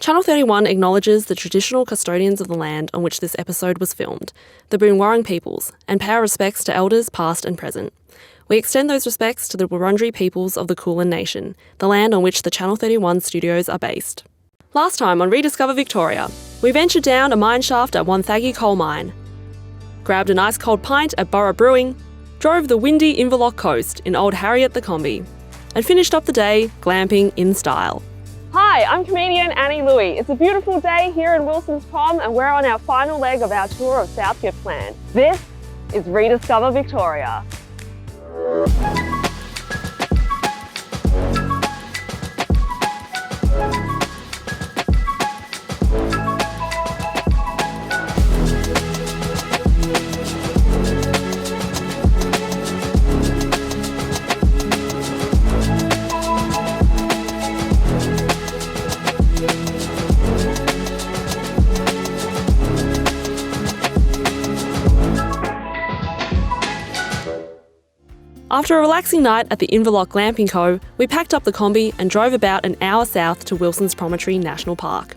Channel 31 acknowledges the traditional custodians of the land on which this episode was filmed, the Boonwurrung peoples, and pay our respects to elders past and present. We extend those respects to the Wurundjeri peoples of the Kulin Nation, the land on which the Channel 31 studios are based. Last time on Rediscover Victoria, we ventured down a mine shaft at Wonthaggi coal mine, grabbed an ice cold pint at Burra Brewing, drove the windy Inverloch coast in old Harriet the Kombi, and finished up the day glamping in style. Hi, I'm comedian Annie Louey. It's a beautiful day here in Wilsons Prom and we're on our final leg of our tour of South Gippsland. This is Rediscover Victoria. After a relaxing night at the Inverloch Glamping Co, we packed up the Kombi and drove about an hour south to Wilsons Promontory National Park.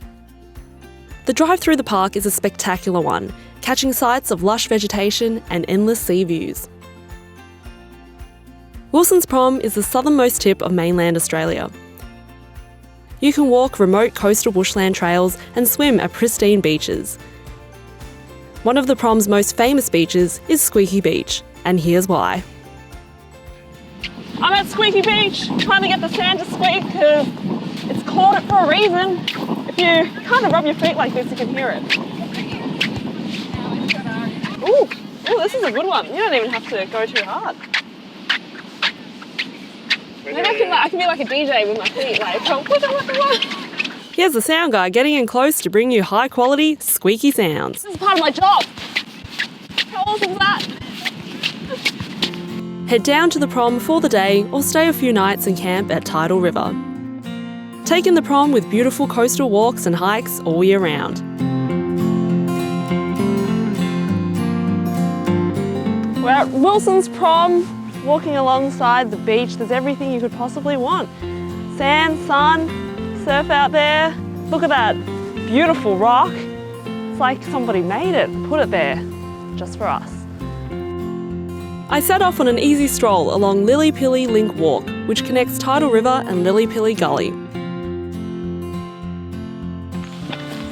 The drive through the park is a spectacular one, catching sights of lush vegetation and endless sea views. Wilsons Prom is the southernmost tip of mainland Australia. You can walk remote coastal bushland trails and swim at pristine beaches. One of the Prom's most famous beaches is Squeaky Beach, and here's why. I'm at Squeaky Beach, trying to get the sand to squeak because it's called it for a reason. If you kind of rub your feet like this, you can hear it. Ooh, this is a good one. You don't even have to go too hard. Maybe I can be like a DJ with my feet, like, Here's the sound guy getting in close to bring you high quality, squeaky sounds. This is part of my job. How awesome is that? Head down to the Prom for the day or stay a few nights and camp at Tidal River. Take in the Prom with beautiful coastal walks and hikes all year round. We're at Wilsons Prom, walking alongside the beach. There's everything you could possibly want. Sand, sun, surf out there. Look at that beautiful rock. It's like somebody made it, put it there, just for us. I set off on an easy stroll along Lillypilly Link Walk, which connects Tidal River and Lillypilly Gully.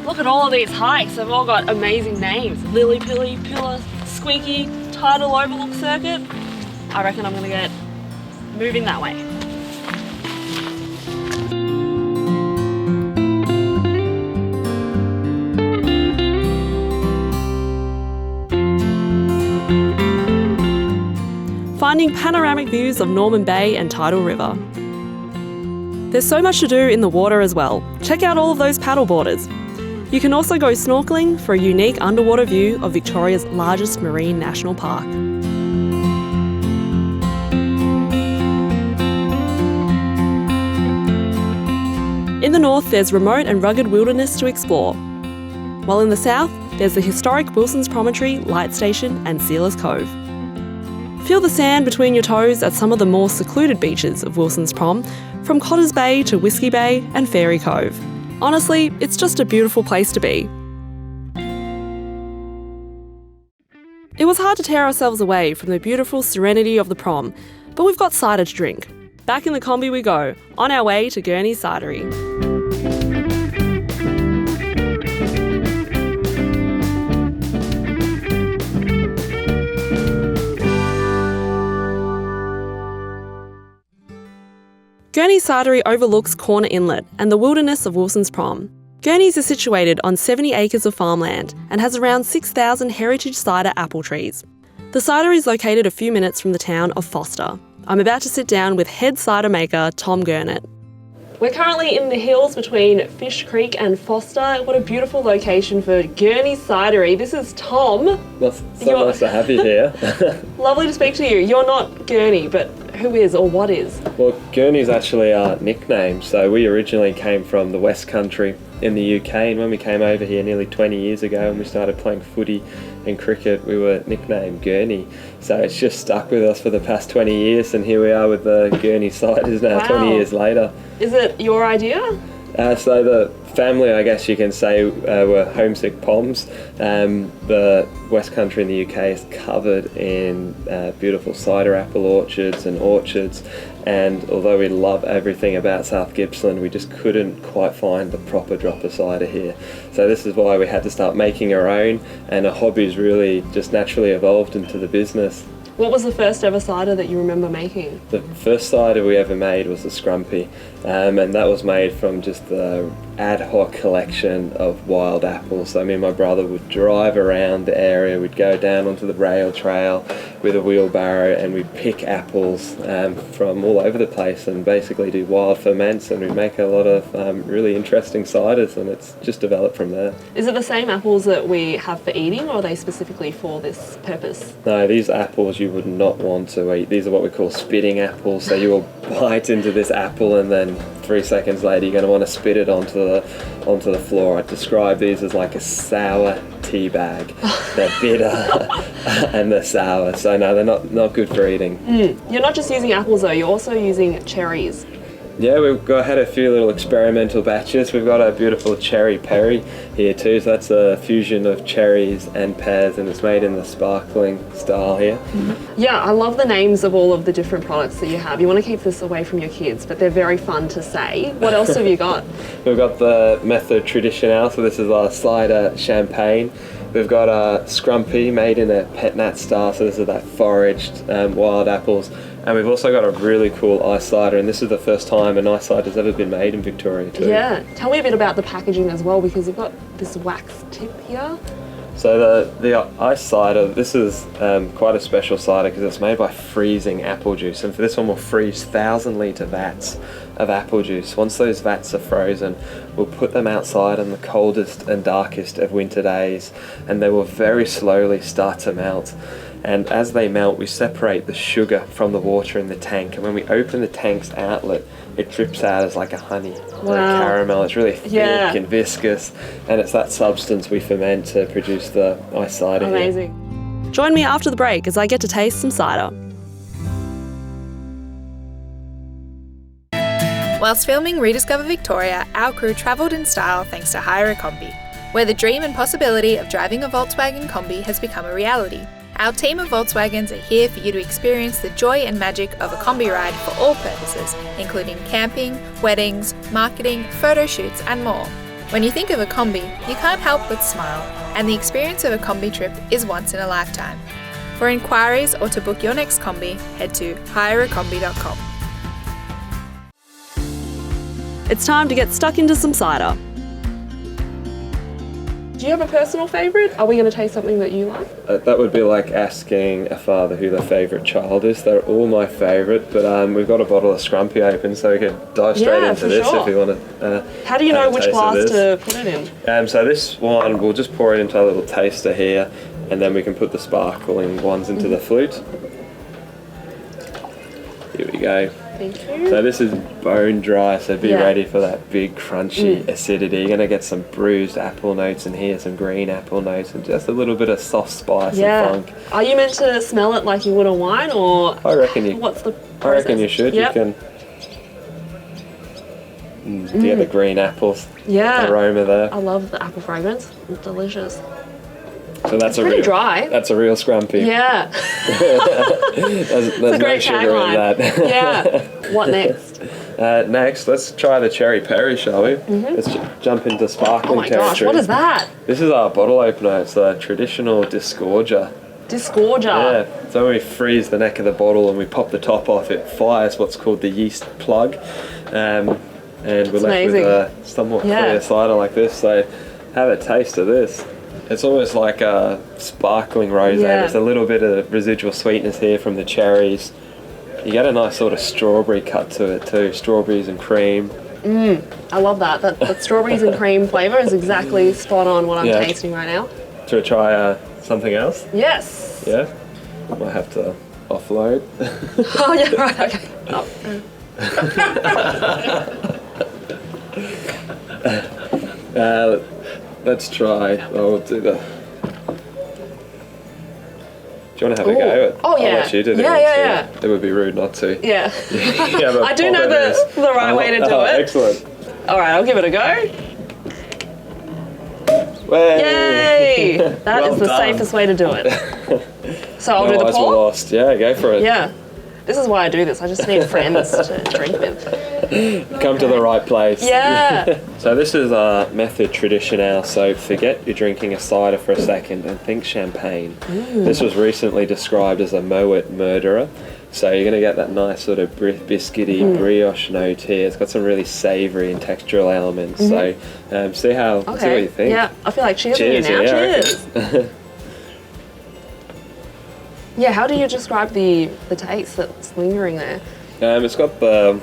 Look at all of these hikes, they've all got amazing names. Lillypilly, Pillar, Squeaky, Tidal Overlook Circuit. I reckon I'm going to get moving that way. Finding panoramic views of Norman Bay and Tidal River. There's so much to do in the water as well. Check out all of those paddleboarders. You can also go snorkelling for a unique underwater view of Victoria's largest marine national park. In the north, there's remote and rugged wilderness to explore, while in the south, there's the historic Wilsons Promontory, Light Station and Sealers Cove. Feel the sand between your toes at some of the more secluded beaches of Wilsons Prom, from Cotters Bay to Whiskey Bay and Ferry Cove. Honestly, it's just a beautiful place to be. It was hard to tear ourselves away from the beautiful serenity of the Prom, but we've got cider to drink. Back in the Kombi we go, on our way to Gurneys Cidery. Gurneys Cidery overlooks Corner Inlet and the wilderness of Wilsons Prom. Gurneys is situated on 70 acres of farmland and has around 6,000 heritage cider apple trees. The cidery is located a few minutes from the town of Foster. I'm about to sit down with head cider maker Tom Gurnett. We're currently in the hills between Fish Creek and Foster. What a beautiful location for Gurneys Cidery. This is Tom. Nice to have you here. Lovely to speak to you. You're not Gurney, but who is or what is? Well, Gurney's actually our nickname. So we originally came from the West Country in the UK, and when we came over here nearly 20 years ago and we started playing footy and cricket, we were nicknamed Gurney. So it's just stuck with us for the past 20 years, and here we are with the Gurney Ciders now. Wow. 20 years later. Is it your idea? So the family, I guess you can say, were homesick Poms. The West Country in the UK is covered in beautiful cider apple orchards, and although we love everything about South Gippsland, we just couldn't quite find the proper drop of cider here. So this is why we had to start making our own, and our hobbies really just naturally evolved into the business. What was the first ever cider that you remember making? The first cider we ever made was the Scrumpy, and that was made from just the ad hoc collection of wild apples. So me and my brother would drive around the area, we'd go down onto the rail trail with a wheelbarrow, and we'd pick apples from all over the place and basically do wild ferments, and we'd make a lot of really interesting ciders, and it's just developed from there. Is it the same apples that we have for eating, or are they specifically for this purpose? No, these apples you would not want to eat. These are what we call spitting apples. So you will bite into this apple, and then 3 seconds later you're going to want to spit it onto the floor. I'd describe these as like a sour tea bag. They're bitter and they're sour. So no, they're not good for eating. You're not just using apples though, you're also using cherries. Yeah, had a few little experimental batches. We've got a beautiful cherry perry here too, so that's a fusion of cherries and pears, and it's made in the sparkling style here. Yeah, I love the names of all of the different products that you have. You want to keep this away from your kids, but they're very fun to say. What else have you got? We've got the Method Traditionale, so this is our cider champagne. We've got a Scrumpy made in a pet nat style, so this is that foraged wild apples. And we've also got a really cool ice cider, and this is the first time an ice cider has ever been made in Victoria too. Yeah, tell me a bit about the packaging as well, because you've got this wax tip here. So the ice cider, this is quite a special cider because it's made by freezing apple juice, and for this one we'll freeze 1,000 litre vats of apple juice. Once those vats are frozen, we'll put them outside on the coldest and darkest of winter days, and they will very slowly start to melt. And as they melt, we separate the sugar from the water in the tank, and when we open the tank's outlet, it drips out as like a honey or a caramel. It's really thick and viscous, and it's that substance we ferment to produce the ice cider. Amazing. Here. Join me after the break as I get to taste some cider. Whilst filming Rediscover Victoria, our crew travelled in style thanks to Harriet the Kombi, where the dream and possibility of driving a Volkswagen Kombi has become a reality. Our team of Volkswagens are here for you to experience the joy and magic of a Kombi ride for all purposes, including camping, weddings, marketing, photo shoots and more. When you think of a Kombi, you can't help but smile, and the experience of a Kombi trip is once in a lifetime. For inquiries or to book your next Kombi, head to hireakombi.com. It's time to get stuck into some cider. Do you have a personal favourite? Are we going to taste something that you like? That would be like asking a father who their favourite child is. They're all my favourite, but we've got a bottle of Scrumpy open, so we could dive straight into this if you want to. How do you know which glass to put it in? So this one, we'll just pour it into a little taster here, and then we can put the sparkling ones into the flute. Here we go. Thank you. So this is bone dry, so be ready for that big crunchy acidity. You're going to get some bruised apple notes in here, some green apple notes, and just a little bit of soft spice and funk. Are you meant to smell it like you would a wine, or I reckon you. What's the process? I reckon you should. Yep. You can get the green apples aroma there. I love the apple fragrance. It's delicious. So that's pretty dry. That's a real Scrumpy. Yeah. there's a great no sugar in that. Yeah. What next? Next, let's try the cherry perry, shall we? Let's jump into sparkling territory. Oh my gosh, what is that? This is our bottle opener. It's a traditional disgorger. Disgorger? Yeah. So when we freeze the neck of the bottle and we pop the top off, it fires what's called the yeast plug. And we're left with a somewhat clear cider like this. So have a taste of this. It's almost like a sparkling rosé. There's a little bit of residual sweetness here from the cherries. You get a nice sort of strawberry cut to it too, strawberries and cream. I love that. That strawberries and cream flavour is exactly spot on what I'm tasting right now. Should we try something else? Yes. Yeah? I might have to offload. Oh yeah, right, okay. Let's try. We'll do the. Do you want to have a go? Oh yeah. I'll let you do it. Yeah. It would be rude not to. Yeah. I do know the right way to do it. Excellent. All right, I'll give it a go. Way. Yay! That is the safest way to do it. So I'll do the pour? Lost. Yeah, go for it. Yeah. This is why I do this. I just need friends to drink with. Come to the right place. Yeah. So this is our method traditionnel, so forget you're drinking a cider for a second and think champagne. This was recently described as a Moet murderer. So you're going to get that nice sort of biscuity brioche note here. It's got some really savoury and textural elements. So see what you think. Yeah, I feel like cheers. Cheers, on you now. yeah, Cheers. Yeah, how do you describe the taste that's lingering there? It's got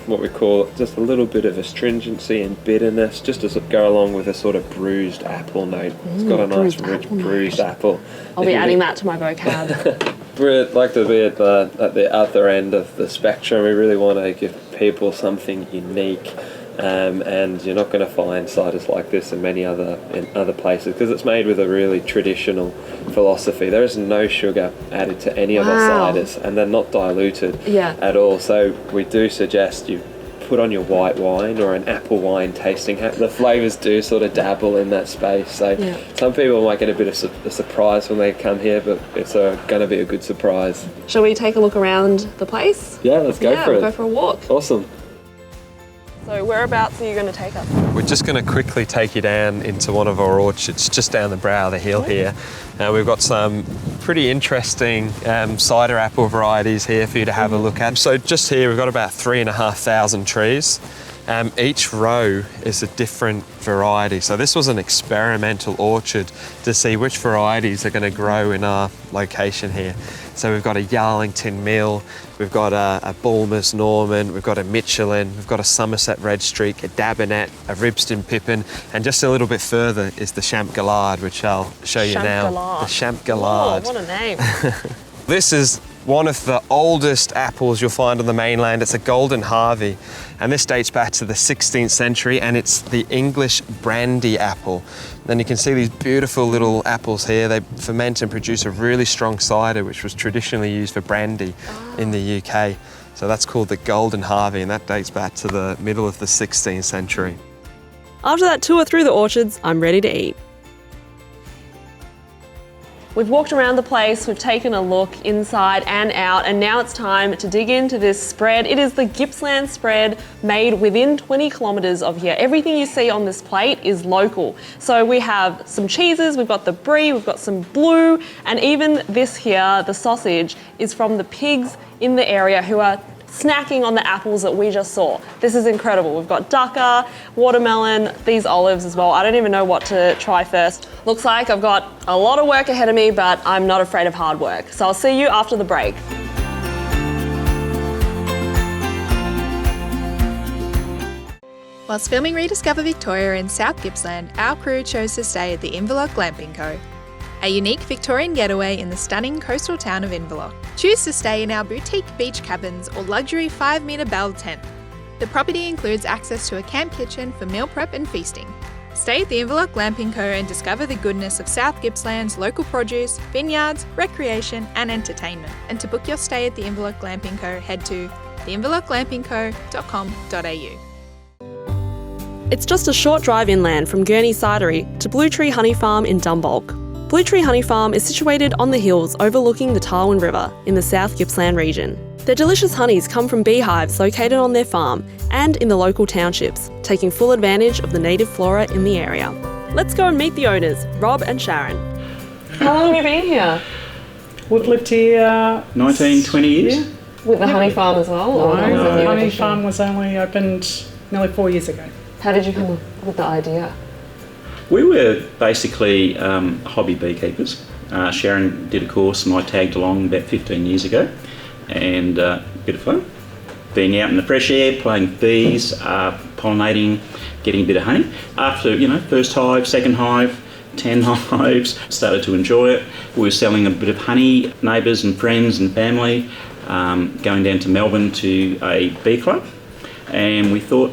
what we call just a little bit of astringency and bitterness, just to go along with a sort of bruised apple note. It's got a nice rich bruised apple. I'll be adding that to my vocab. We'd like to be at the other end of the spectrum. We really want to give people something unique, and you're not going to find ciders like this in many other places because it's made with a really traditional philosophy. There is no sugar added to any of our ciders, and they're not diluted at all. So we do suggest you put on your white wine or an apple wine tasting hat. The flavours do sort of dabble in that space. So some people might get a bit of a surprise when they come here, but it's going to be a good surprise. Shall we take a look around the place? Yeah, let's go for it. We'll go for a walk. Awesome. So whereabouts are you going to take us? We're just going to quickly take you down into one of our orchards, just down the brow of the hill here. We've got some pretty interesting cider apple varieties here for you to have a look at. So just here we've got about 3,500 trees. Each row is a different variety. So this was an experimental orchard to see which varieties are going to grow in our location here. So we've got a Yarlington Mill, we've got a Bulmers Norman, we've got a Michelin, we've got a Somerset Red Streak, a Dabinet, a Ribston Pippin, and just a little bit further is the Champ Gallard, which I'll show you now. The Champ Gallard. Oh, what a name. This is one of the oldest apples you'll find on the mainland. It's a Golden Harvey, and this dates back to the 16th century, and it's the English brandy apple. Then you can see these beautiful little apples here. They ferment and produce a really strong cider, which was traditionally used for brandy in the UK. So that's called the Golden Harvey, and that dates back to the middle of the 16th century. After that tour through the orchards, I'm ready to eat. We've walked around the place, we've taken a look inside and out, and now it's time to dig into this spread. It is the Gippsland spread made within 20 kilometres of here. Everything you see on this plate is local. So we have some cheeses, we've got the brie, we've got some blue, and even this here, the sausage, is from the pigs in the area who are snacking on the apples that we just saw. This is incredible. We've got dukkha, watermelon, these olives as well. I don't even know what to try first. Looks like I've got a lot of work ahead of me, but I'm not afraid of hard work. So I'll see you after the break. Whilst filming Rediscover Victoria in South Gippsland, our crew chose to stay at the Inverloch Glamping Co., a unique Victorian getaway in the stunning coastal town of Inverloch. Choose to stay in our boutique beach cabins or luxury 5-metre bell tent. The property includes access to a camp kitchen for meal prep and feasting. Stay at the Inverloch Glamping Co. and discover the goodness of South Gippsland's local produce, vineyards, recreation and entertainment. And to book your stay at the Inverloch Glamping Co., head to theinverlochglampingco.com.au. It's just a short drive inland from Gurneys Cidery to Blue Tree Honey Farm in Dumbulk. Blue Tree Honey Farm is situated on the hills overlooking the Tarwin River in the South Gippsland region. Their delicious honeys come from beehives located on their farm and in the local townships, taking full advantage of the native flora in the area. Let's go and meet the owners, Rob and Sharon. How long have you been here? We've lived here 19, 20 years. Yeah. With the honey farm as well? No, the honey addition? farm was only opened nearly 4 years ago. How did you come up with the idea? We were basically hobby beekeepers. Sharon did a course and I tagged along about 15 years ago, and a bit of fun. Being out in the fresh air, playing with bees, pollinating, getting a bit of honey. After, first hive, second hive, 10 hives, started to enjoy it. We were selling a bit of honey, neighbours and friends and family, going down to Melbourne to a bee club, and we thought,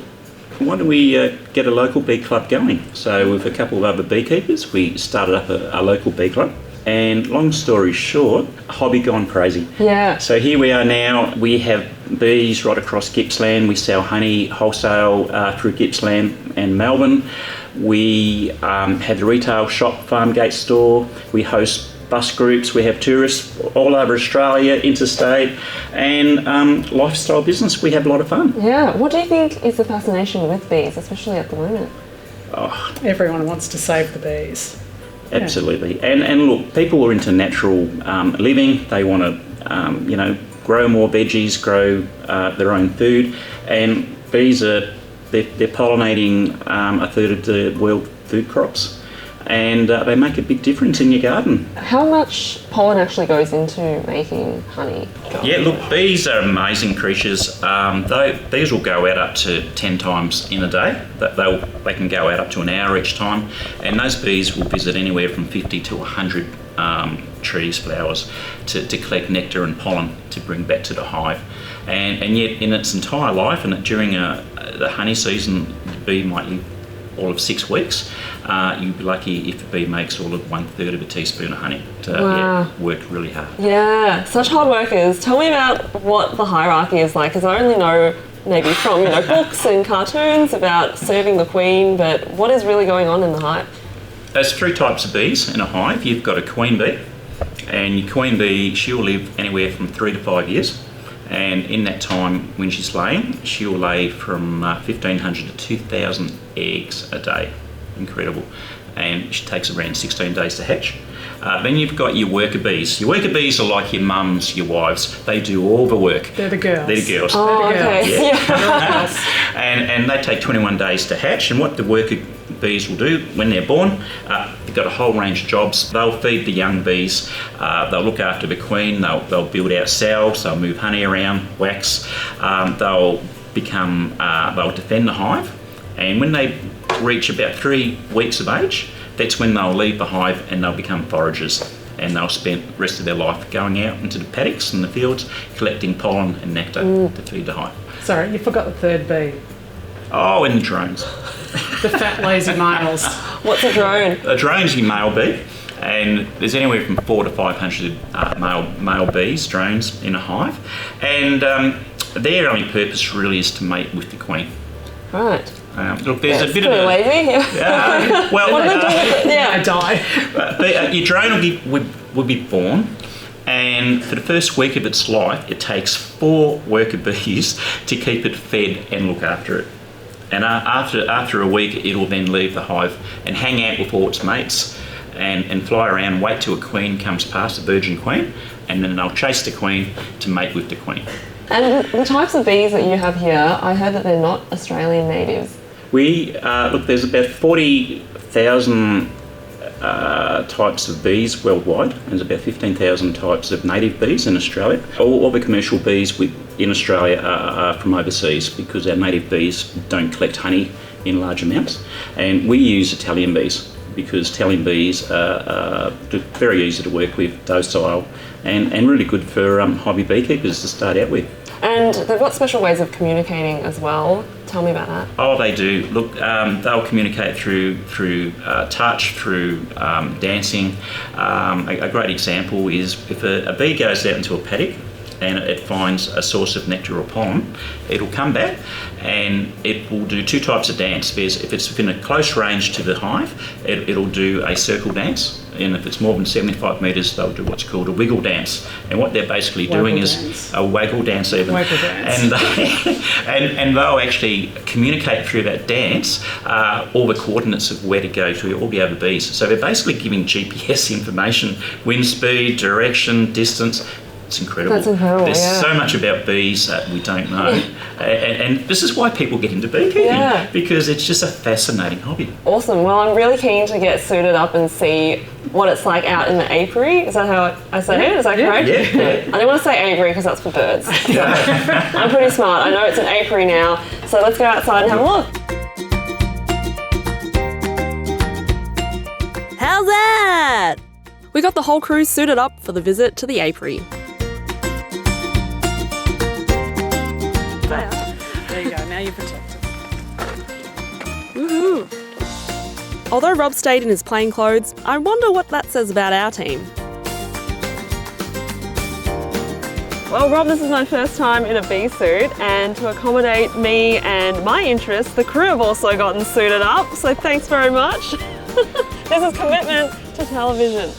why don't we get a local bee club going? So with a couple of other beekeepers, we started up a local bee club, And long story short, hobby gone crazy. Yeah. So here we are now. We have bees right across Gippsland. We sell honey wholesale through Gippsland and Melbourne. We have the retail shop, Farmgate store. We host bus groups. We have tourists all over Australia, interstate, and lifestyle business. We have a lot of fun. Yeah. What do you think is the fascination with bees, especially at the moment? Everyone wants to save the bees. Absolutely. And look, people are into natural living. They want to, grow more veggies, grow their own food. And bees they're pollinating a third of the world food crops. And they make a big difference in your garden. How much pollen actually goes into making honey? Yeah, look, bees are amazing creatures. Bees will go out up to 10 times in a day. They can go out up to an hour each time. And those bees will visit anywhere from 50 to 100 trees, flowers, to collect nectar and pollen to bring back to the hive. And yet in its entire life, and during the honey season, the bee might live all of 6 weeks. You'd be lucky if a bee makes all of 1/3 of a teaspoon of honey. Work really hard. Yeah, such hard workers. Tell me about what the hierarchy is like, because I only know maybe from books and cartoons about serving the queen, but what is really going on in the hive? There's 3 types of bees in a hive. You've got a queen bee, and your queen bee, she'll live anywhere from 3 to 5 years. And in that time, when she's laying, she'll lay from 1,500 to 2,000 eggs a day. Incredible. And she takes around 16 days to hatch. Then you've got your worker bees. Your worker bees are like your mums, your wives. They do all the work. They're the girls. They're the girls. Oh, okay. Yeah. And they take 21 days to hatch. And what the worker bees will do when they're born, they've got a whole range of jobs. They'll feed the young bees, they'll look after the queen, they'll build out cells, they'll move honey around, wax, they'll defend the hive, and when they reach about 3 weeks of age, that's when they'll leave the hive and they'll become foragers, and they'll spend the rest of their life going out into the paddocks and the fields collecting pollen and nectar to feed the hive. Sorry, you forgot the third bee. Oh, and the drones. The fat, lazy males. What's a drone? A drone's your male bee, and there's anywhere from 400 to 500 male bees, drones, in a hive, and their only purpose really is to mate with the queen. Right. Look, there's a bit of a lazy. well, what do they do with it? Yeah. I die. Your drone will be born. And for the first week of its life, it takes 4 worker bees to keep it fed and look after it. And after a week, it will then leave the hive and hang out with all its mates and fly around and wait till a queen comes past, a virgin queen, and then they'll chase the queen to mate with the queen. And the types of bees that you have here, I heard that they're not Australian natives. There's about 40,000 types of bees worldwide. There's about 15,000 types of native bees in Australia. All the commercial bees in Australia are from overseas because our native bees don't collect honey in large amounts. And we use Italian bees because Italian bees are very easy to work with, docile, and really good for hobby beekeepers to start out with. And they've got special ways of communicating as well. Tell me about that. Oh, they do. Look, they'll communicate through touch, through dancing. A great example is if a bee goes out into a paddock and it finds a source of nectar or pollen, it'll come back and it will do 2 types of dance. If it's within a close range to the hive, it'll do a circle dance, and if it's more than 75 metres, they'll do what's called a wiggle dance. And what they're basically doing is a waggle dance even. Waggle dance. And they'll actually communicate through that dance all the coordinates of where to go to all the other bees. So they're basically giving GPS information, wind speed, direction, distance. It's incredible. That's incredible. There's yeah. so much about bees that we don't know. And this is why people get into beekeeping, because it's just a fascinating hobby. Awesome. Well, I'm really keen to get suited up and see what it's like out in the apiary. Is that how I say it? Is that correct? Yeah. I don't want to say apiary because that's for birds. So I'm pretty smart. I know it's an apiary now. So let's go outside and have a look. How's that? We got the whole crew suited up for the visit to the apiary. There you go, now you're protected. Woohoo! Although Rob stayed in his plain clothes, I wonder what that says about our team. Well, Rob, this is my first time in a bee suit, and to accommodate me and my interests, the crew have also gotten suited up, so thanks very much. This is commitment to television.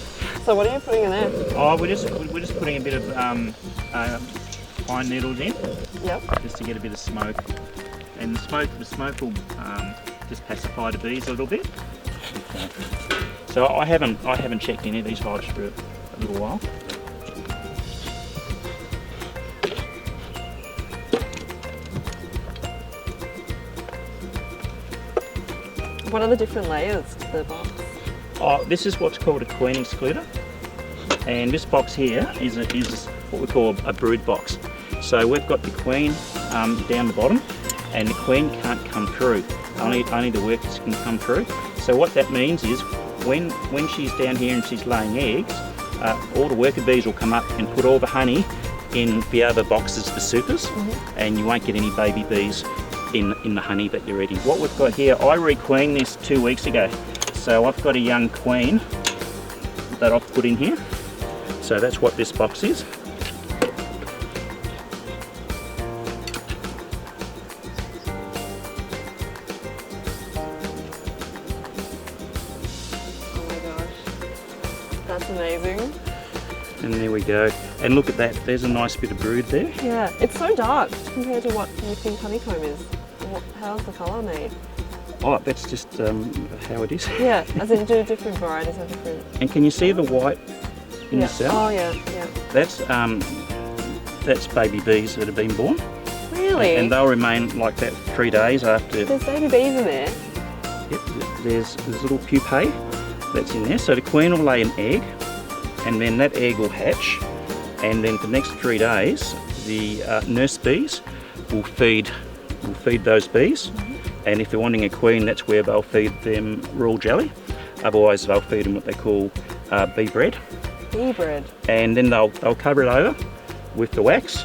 So what are you putting in there? Oh, we're just putting a bit of pine needles in. Yep. Just to get a bit of smoke, and the smoke will just pacify the bees a little bit. Okay. So I haven't checked any of these hives for a little while. What are the different layers to the box? Oh, this is what's called a queen excluder, and this box here is what we call a brood box. So we've got the queen down the bottom, and the queen can't come through. Only the workers can come through. So what that means is when she's down here and she's laying eggs, all the worker bees will come up and put all the honey in the other boxes for supers, and you won't get any baby bees in the honey that you're eating. What we've got here, I requeened this 2 weeks ago. So I've got a young queen that I've put in here. So that's what this box is. Oh my gosh, that's amazing. And there we go. And look at that, there's a nice bit of brood there. Yeah, it's so dark compared to what you think honeycomb is. How's the colour made? Oh, that's just how it is. Yeah, as in do different varieties have different... And can you see the white in the cell? Oh yeah, yeah. That's baby bees that have been born. Really? And they'll remain like that 3 days after. There's baby bees in there? Yep, there's little pupae that's in there. So the queen will lay an egg, and then that egg will hatch, and then for the next 3 days the nurse bees will feed those bees. And if they're wanting a queen, that's where they'll feed them raw jelly. Otherwise they'll feed them what they call bee bread. Bee bread. And then they'll cover it over with the wax,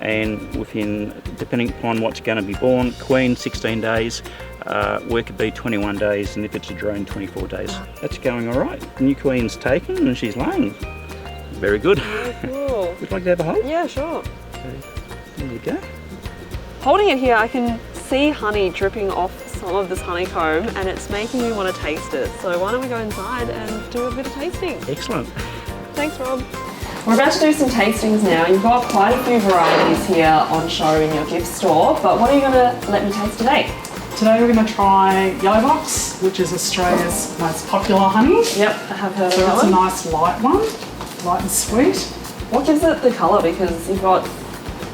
and within, depending upon what's going to be born, queen 16 days, worker bee 21 days, and if it's a drone 24 days. That's going all right. The new queen's taken and she's laying. Very good. Very cool. Would you like to have a hold? Yeah, sure. Okay. There you go. Holding it here, I can see honey dripping off some of this honeycomb, and it's making me want to taste it. So why don't we go inside and do a bit of tasting? Excellent. Thanks, Rob. We're about to do some tastings now. You've got quite a few varieties here on show in your gift store, but what are you going to let me taste today? Today we're going to try Yellow Box, which is Australia's most popular honey. Yep, I have heard of So that it's a one. nice light one, light and sweet. What gives it the colour? Because you've got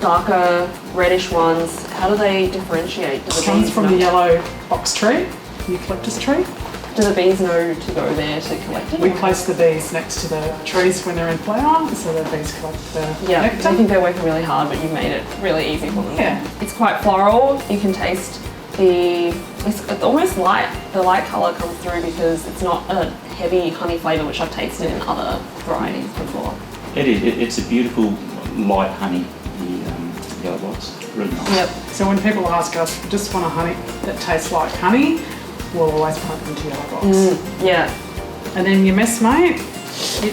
darker reddish ones. How do they differentiate? Do It comes from the yellow box tree, eucalyptus tree. Do the bees know to go there to collect it? We place the bees next to the trees when they're in flower, so the bees collect the Yeah, nectar. I think they're working really hard, but you've made it really easy for them. Yeah. It's quite floral. You can taste it's almost light. The light colour comes through because it's not a heavy honey flavour, which I've tasted in other varieties before. It is. It's a beautiful light honey, the yellow box. Really nice. Yep. So when people ask us, just want a honey that tastes like honey, we'll always point them to Yellow Box. Yeah. And then your messmate,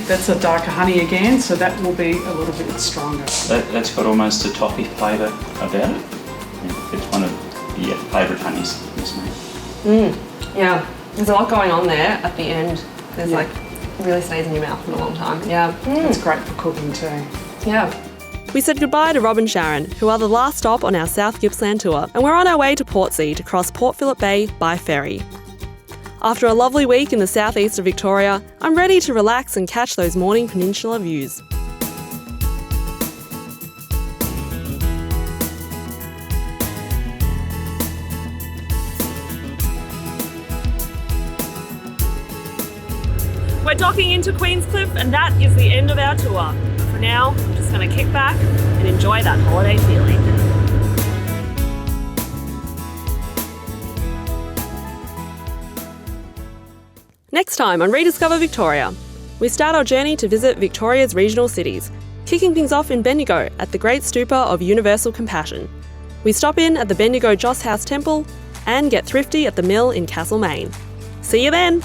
that's a darker honey again, so that will be a little bit stronger. That's got almost a toffee flavour about it. It's one of the favourite honeys, mate. Yeah. There's a lot going on there at the end. There's Yeah. like, it really stays in your mouth for a long time. Yeah. It's great for cooking too. Yeah. We said goodbye to Rob and Sharon, who are the last stop on our South Gippsland tour, and we're on our way to Portsea to cross Port Phillip Bay by ferry. After a lovely week in the southeast of Victoria, I'm ready to relax and catch those morning peninsula views. We're docking into Queenscliff, and that is the end of our tour. For now, I'm just going to kick back and enjoy that holiday feeling. Next time on Rediscover Victoria, we start our journey to visit Victoria's regional cities, kicking things off in Bendigo at the Great Stupa of Universal Compassion. We stop in at the Bendigo Joss House Temple and get thrifty at the mill in Castlemaine. See you then!